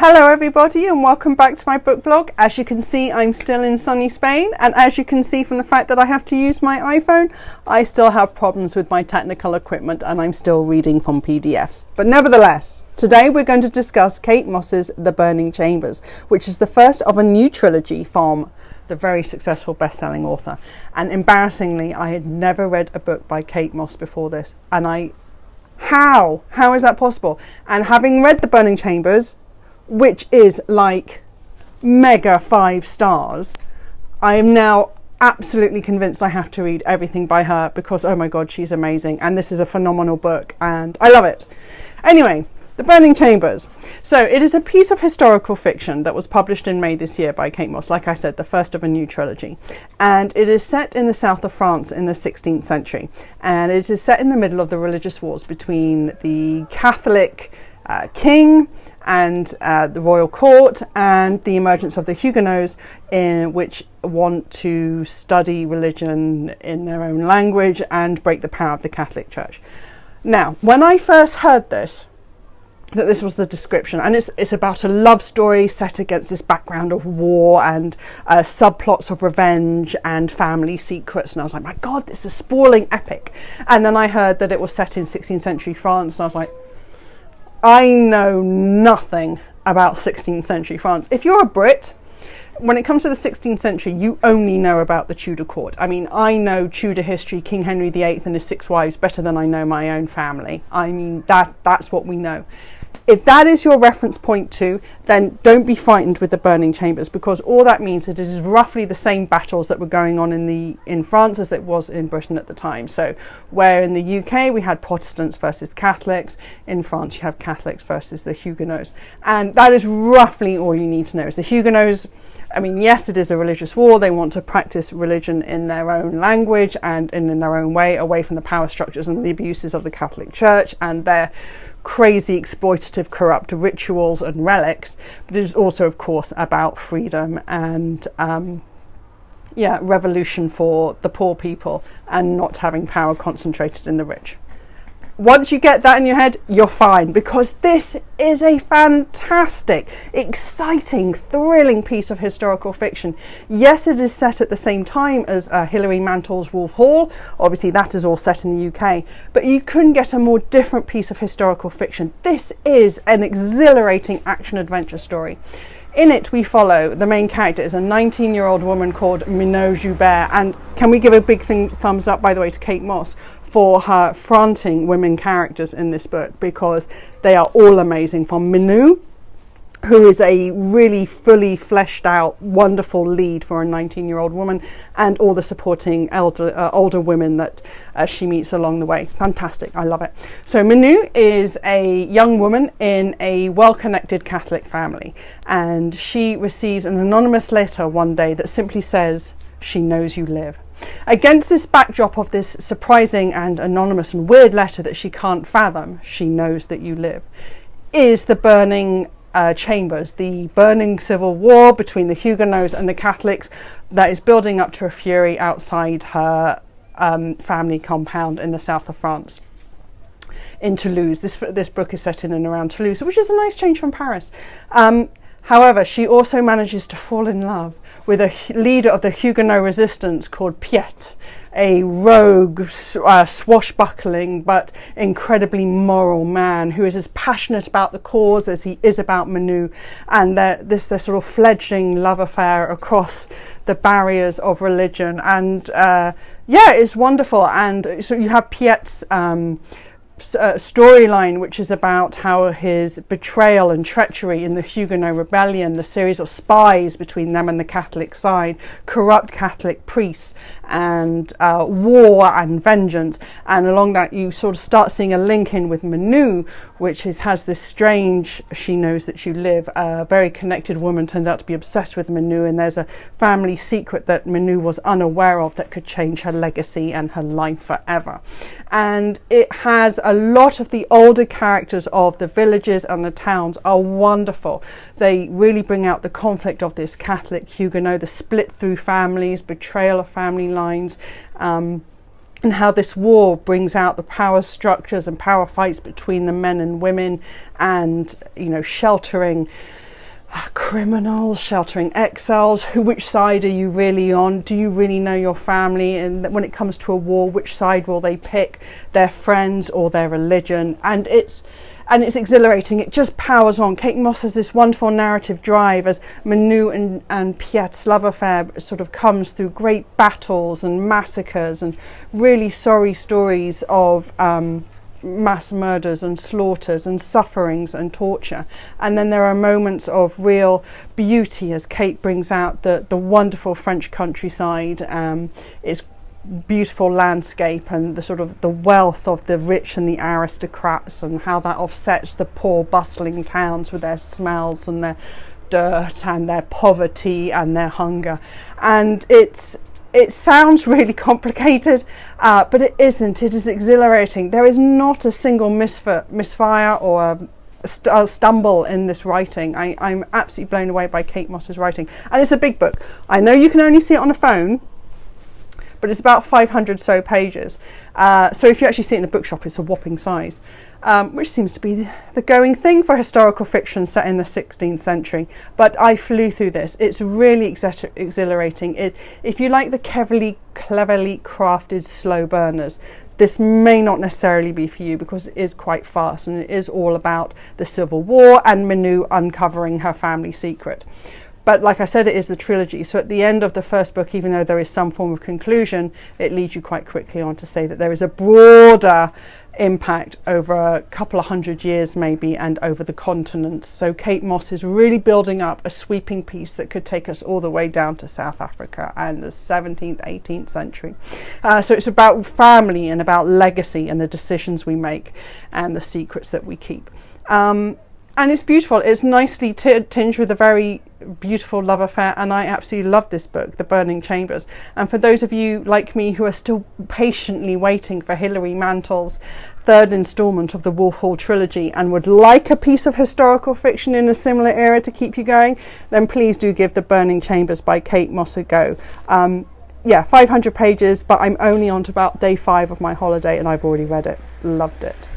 Hello everybody and welcome back to my book vlog. As you can see, I'm still in sunny Spain, and as you can see from the fact that I have to use my iPhone, I still have problems with my technical equipment and I'm still reading from PDFs. But nevertheless, today we're going to discuss Kate Mosse's The Burning Chambers, which is the first of a new trilogy from the very successful best-selling author. And embarrassingly, I had never read a book by Kate Mosse before this, and how is that possible? And having read The Burning Chambers, which is like mega 5 stars, I am now absolutely convinced I have to read everything by her because, oh my god, she's amazing and this is a phenomenal book and I love it. Anyway, The Burning Chambers. So it is a piece of historical fiction that was published in May this year by Kate Mosse, like I said, the first of a new trilogy. And it is set in the south of France in the 16th century. And it is set in the middle of the religious wars between the Catholic king and the royal court and the emergence of the Huguenots, which want to study religion in their own language and break the power of the Catholic Church. Now, when I first heard that this was the description, and it's about a love story set against this background of war and subplots of revenge and family secrets, and I was like, my god, this is a sprawling epic. And then I heard that it was set in 16th century France, and I was like, I know nothing about 16th century France. If you're a Brit, when it comes to the 16th century, you only know about the Tudor court. I mean, I know Tudor history, King Henry VIII and his 6 wives, better than I know my own family. I mean, that's what we know. If that is your reference point too, then don't be frightened with The Burning Chambers, because all that means is it is roughly the same battles that were going on in France as it was in Britain at the time. So where in the UK we had Protestants versus Catholics, in France you have Catholics versus the Huguenots. And that is roughly all you need to know. Is the Huguenots, I mean, yes, it is a religious war. They want to practice religion in their own language and in their own way, away from the power structures and the abuses of the Catholic Church and their crazy, exploitative, corrupt rituals and relics. But it is also, of course, about freedom and revolution for the poor people and not having power concentrated in the rich. Once you get that in your head, you're fine, because this is a fantastic, exciting, thrilling piece of historical fiction. Yes, it is set at the same time as Hilary Mantel's Wolf Hall. Obviously, that is all set in the UK, but you couldn't get a more different piece of historical fiction. This is an exhilarating action-adventure story. In it, we follow the main character is a 19-year-old woman called Minou Joubert, and can we give a big thumbs up, by the way, to Kate Mosse for her fronting women characters in this book, because they are all amazing. From Minou, who is a really fully fleshed out, wonderful lead for a 19-year-old woman, and all the supporting older women that she meets along the way. Fantastic, I love it. So Minou is a young woman in a well-connected Catholic family, and she receives an anonymous letter one day that simply says, "She knows you live." Against this backdrop of this surprising and anonymous and weird letter that she can't fathom, "She knows that you live," is the burning chambers, the burning civil war between the Huguenots and the Catholics that is building up to a fury outside her family compound in the south of France, in Toulouse. This book is set in and around Toulouse, which is a nice change from Paris. However, she also manages to fall in love with a leader of the Huguenot resistance called Piet, a rogue, swashbuckling but incredibly moral man who is as passionate about the cause as he is about Minou, and this their sort of fledgling love affair across the barriers of religion. And it's wonderful. And so you have Piet's storyline, which is about how his betrayal and treachery in the Huguenot rebellion, the series of spies between them and the Catholic side, corrupt Catholic priests, and war and vengeance. And along that you sort of start seeing a link in with Minou, which has this strange "she knows that you live." A very connected woman turns out to be obsessed with Minou, and there's a family secret that Minou was unaware of that could change her legacy and her life forever. And it has a lot of the older characters of the villages and the towns are wonderful. They really bring out the conflict of this Catholic Huguenot, the split through families, betrayal of family lines, and how this war brings out the power structures and power fights between the men and women, and, you know, sheltering criminals, sheltering exiles. Which side are you really on? Do you really know your family? And when it comes to a war, which side will they pick? Their friends or their religion? And it's exhilarating. It just powers on. Kate Mosse has this wonderful narrative drive as Minou and Piet's love affair sort of comes through great battles and massacres and really sorry stories of mass murders and slaughters and sufferings and torture. And then there are moments of real beauty as Kate brings out the wonderful French countryside. It's beautiful landscape and the sort of the wealth of the rich and the aristocrats, and how that offsets the poor bustling towns with their smells and their dirt and their poverty and their hunger. And it sounds really complicated, but it isn't. It is exhilarating. There is not a single misfire or a stumble in this writing. I'm absolutely blown away by Kate Mosse's writing. And it's a big book. I know you can only see it on a phone, but it's about 500 so pages. So if you actually see it in a bookshop, it's a whopping size, which seems to be the going thing for historical fiction set in the 16th century. But I flew through this. It's really exhilarating. If you like the cleverly crafted slow burners, this may not necessarily be for you, because it is quite fast and it is all about the Civil War and Minou uncovering her family secret. But like I said, it is the trilogy. So at the end of the first book, even though there is some form of conclusion, it leads you quite quickly on to say that there is a broader impact over a couple of hundred years maybe, and over the continent. So Kate Mosse is really building up a sweeping piece that could take us all the way down to South Africa and the 17th, 18th century. So it's about family and about legacy and the decisions we make and the secrets that we keep. And it's beautiful. It's nicely tinged with a very beautiful love affair, and I absolutely love this book, The Burning Chambers. And for those of you like me who are still patiently waiting for Hilary Mantel's third instalment of the Wolf Hall trilogy and would like a piece of historical fiction in a similar era to keep you going, then please do give The Burning Chambers by Kate Mosse a go. Yeah, 500 pages, but I'm only on to about day 5 of my holiday and I've already read it. Loved it.